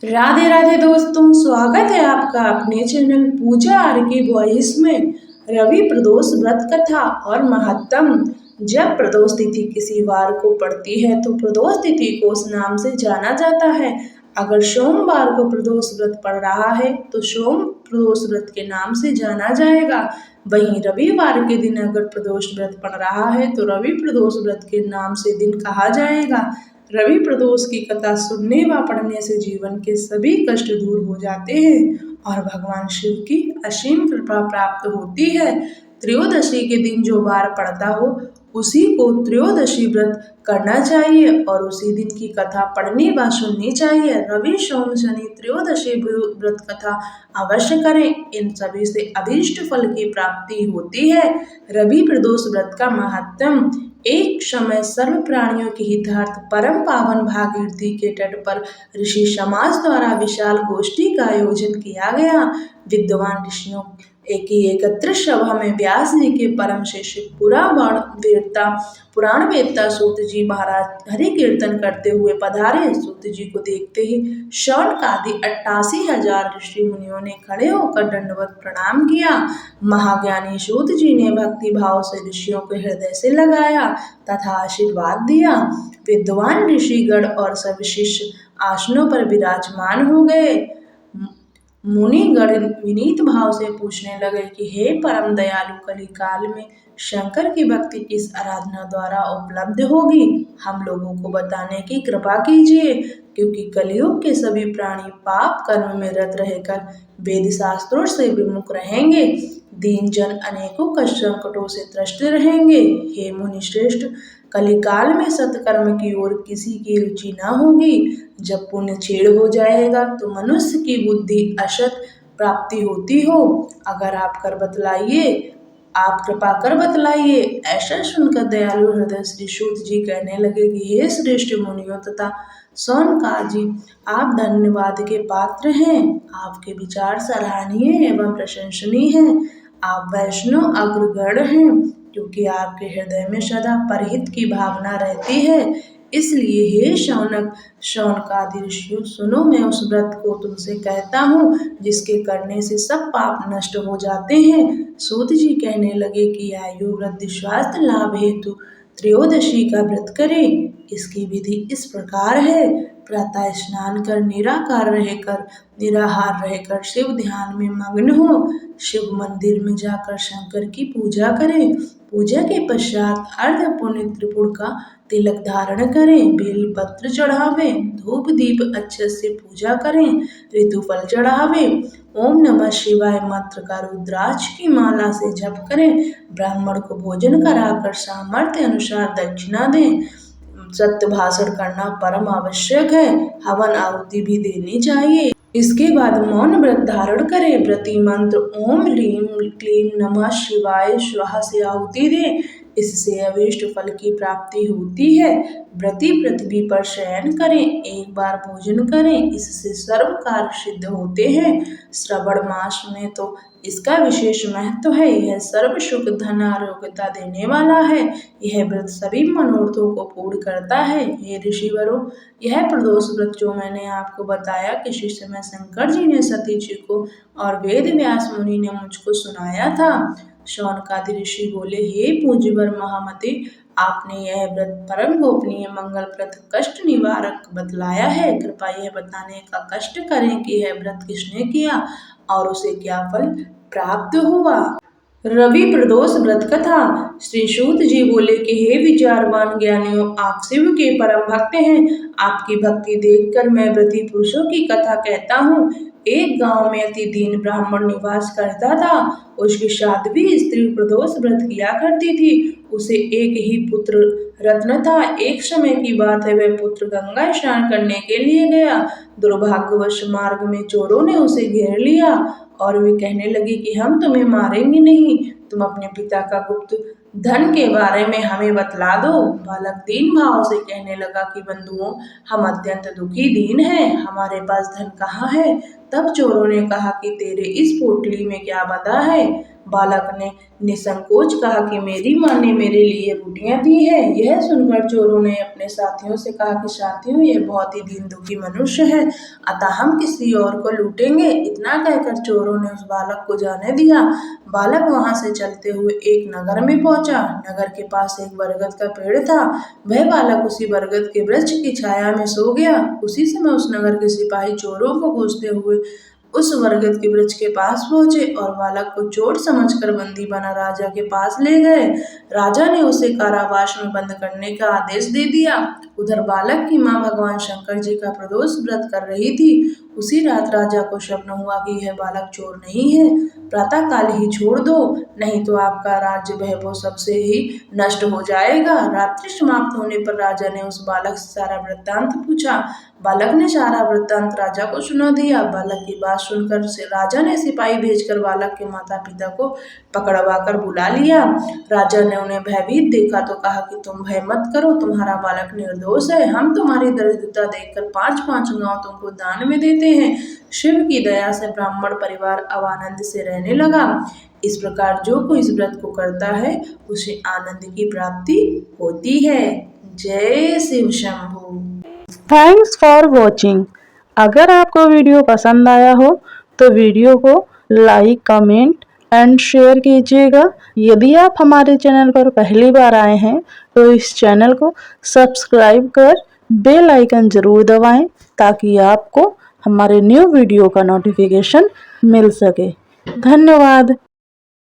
राधे राधे दोस्तों, स्वागत है आपका अपने चैनल पूजा आर की वॉइस में। रवि प्रदोष व्रत कथा और महत्तम। जब प्रदोष तिथि किसी वार को पड़ती है तो प्रदोष तिथि को उस नाम से जाना जाता है। अगर सोमवार को प्रदोष व्रत पड़ रहा है तो सोम प्रदोष व्रत के नाम से जाना जाएगा। वहीं रविवार के दिन अगर प्रदोष व्रत पड़ रहा है तो रवि प्रदोष व्रत के नाम से दिन कहा जाएगा। रवि प्रदोष की कथा सुनने व पढ़ने से जीवन के सभी कष्ट दूर हो जाते हैं और भगवान शिव की असीम कृपा प्राप्त होती है। त्रयोदशी के दिन जो वार पड़ता हो उसी को त्रयोदशी व्रत करना चाहिए और उसी दिन की कथा पढ़नी व सुननी चाहिए। रवि सोम शनि त्रयोदशी व्रत कथा अवश्य करें, इन सभी से अभीष्ट फल की प्राप्ति होती है। रवि प्रदोष व्रत का महत्व। एक समय सर्व प्राणियों के हितार्थ परम पावन भागीरथी के तट पर ऋषि समाज द्वारा विशाल गोष्ठी का आयोजन किया गया। विद्वान ऋषियों की एकत्र सभा में व्यास जी के परम शिष्य पुराण वेदता सूत जी महाराज हरि कीर्तन करते हुए पधारे। सूत जी को देखते ही शौनक आदि 88,000 ऋषि मुनियों ने खड़े होकर दंडवत प्रणाम किया। महाज्ञानी सूत जी ने भक्ति भाव से ऋषियों के हृदय से लगाया तथा आशीर्वाद दिया। विद्वान ऋषिगण और सब शिष्य आसनों पर विराजमान हो गए। मुनिगण विनीत भाव से पूछने लगे कि हे परम दयालु, कली काल में शंकर की भक्ति किस आराधना द्वारा उपलब्ध होगी, हम लोगों को बताने की कृपा कीजिए, क्योंकि कलियुग के सभी प्राणी पाप कर्म में रत रहकर वेद शास्त्रों से विमुख रहेंगे। दीन जन अनेकों कष्ट संकटों से त्रस्त रहेंगे। हे मुनि श्रेष्ठ, कलिकाल में सत्कर्म की ओर किसी की रुचि न होगी। जब पुण्य छेड़ हो जाएगा तो मनुष्य की बुद्धि असत प्राप्ति होती हो। अगर आप कृपा कर बतलाइए। ऐसा सुनकर दयालु हृदय श्री सूत जी कहने लगे कि हे श्रेष्ठ मुनियों तथा शौनकादि जी, आप धन्यवाद के पात्र हैं। आपके विचार सराहनीय एवं प्रशंसनीय हैं। आप वैष्णव अग्रगण्य हैं, क्योंकि आपके हृदय में सदा परहित की भावना रहती है। इसलिए हे शौनकादि ऋषियों, सुनो, मैं उस व्रत को तुमसे कहता हूँ जिसके करने से सब पाप नष्ट हो जाते हैं। सूत जी कहने लगे कि आयु वृद्धि स्वास्थ्य लाभ हेतु त्रयोदशी का व्रत करें। इसकी विधि इस प्रकार है। प्रातः स्नान कर निराहार रहकर शिव ध्यान में मग्न हो। शिव मंदिर में जाकर शंकर की पूजा करें। पूजा के पश्चात अर्ध पुण्य त्रिपुर का तिलक धारण करें। बेल पत्र चढ़ावें, धूप दीप अच्छे से पूजा करें, ऋतुफल चढ़ावें, ओम नमः शिवाय मंत्र का रुद्राक्ष की माला से जप करें। ब्राह्मण को भोजन कराकर सामर्थ्य अनुसार दक्षिणा दें। सत्य भाषण करना परम आवश्यक है। हवन आहुति भी देनी चाहिए। इसके बाद मौन व्रत धारण करें। व्रती मंत्र ओम ह्रीम क्लीम नमः शिवाय स्वाहा से आहुति दें। इससे अभीष्ट फल की प्राप्ति होती है। व्रती पृथ्वी पर शयन करें, एक बार भोजन करें, इससे सर्व कार्य सिद्ध होते हैं। श्रावण मास में तो इसका विशेष महत्व है। यह सर्व सुख धन आरोग्यता देने वाला है। यह व्रत सभी मनोरथों को पूर्ण करता है। हे ऋषिवरों, यह प्रदोष व्रत जो मैंने आपको बताया, किसी समय शंकर जी ने सती जी को और वेद व्यास मुनि ने मुझको सुनाया था। शौनकादि ऋषि बोले, हे पूज्यवर महामते, आपने यह व्रत परम गोपनीय मंगलप्रद कष्ट निवारक बतलाया है। कृपया यह बताने का कष्ट करें कि यह व्रत किसने किया और उसे क्या फल प्राप्त हुआ। रवि प्रदोष व्रत कथा। श्री सूत जी बोले कि हे विचारवान ज्ञानियों, आप शिव के परम भक्त हैं। आपकी भक्ति देखकर मैं व्रती पुरुषों की कथा कहता हूँ। एक गांव में अति दीन ब्राह्मण निवास करता था। उसकी साध्वी स्त्री प्रदोष व्रत किया करती थी। उसे एक ही पुत्र रत्न था। एक समय की बात है, वह पुत्र गंगा स्नान करने के लिए गया। दुर्भाग्यवश मार्ग में चोरों ने उसे घेर लिया और वे कहने लगे कि हम तुम्हें मारेंगे नहीं, तुम अपने पिता का गुप्त धन के बारे में हमें बतला दो। बालक दीन भाव से कहने लगा कि बंधुओं, हम अत्यंत दुखी दीन हैं, हमारे पास धन कहाँ है। तब चोरों ने कहा कि तेरे इस पोटली में क्या बंधा है? बालक ने निसंकोच कहा कि मेरी माँ ने मेरे लिए रोटियां दी है। यह सुनकर चोरों ने अपने साथियों से कहा कि साथियों, ये बहुत ही दीन दुखी मनुष्य है, अतः हम किसी और को लूटेंगे। इतना कहकर चोरों ने उस बालक को जाने दिया। बालक वहां से चलते हुए एक नगर में पहुंचा। नगर के पास एक बरगद का पेड़ था। वह बालक उसी बरगद के वृक्ष की छाया में सो गया। उसी समय उस नगर के सिपाही चोरों को खोजते हुए उस बरगद के वृक्ष के पास पहुंचे और बालक को चोर समझकर बंदी बना राजा के पास ले गए। राजा ने उसे कारावास में बंद करने का आदेश दे दिया। उधर बालक की मां भगवान शंकर जी का प्रदोष व्रत कर रही थी। उसी रात राजा को स्वप्न हुआ कि यह बालक चोर नहीं है, प्रातः काल ही छोड़ दो, नहीं तो आपका राज्य वैभव सबसे ही नष्ट हो जाएगा। रात्रि समाप्त होने पर राजा ने उस बालक से सारा वृत्तांत पूछा। बालक ने सारा वृत्तांत राजा को सुना दिया। बालक की बात सुनकर राजा ने सिपाही भेजकर बालक के माता पिता को पकड़वा कर बुला लिया। राजा ने उन्हें भयभीत देखा तो कहा कि तुम भय मत करो, तुम्हारा बालक निर्दोष है। हम तुम्हारी दरिद्रता देखकर 5-5 गांव तुमको दान में देते हैं। शिव की दया से ब्राह्मण परिवार अब आनंद से रहने लगा। इस प्रकार जो कोई इस व्रत को करता है उसे आनंद की प्राप्ति होती है। जय Shiv Shambhu. Thanks for watching. अगर आपको वीडियो पसंद आया हो तो वीडियो को लाइक, कमेंट एंड शेयर कीजिएगा। यदि आप हमारे चैनल पर पहली बार आए हैं तो इस चैनल को सब्सक्राइब कर बेल आइकन जरूर दबाएं ताकि आपको हमारे न्यू वीडियो का नोटिफिकेशन मिल सके। धन्यवाद।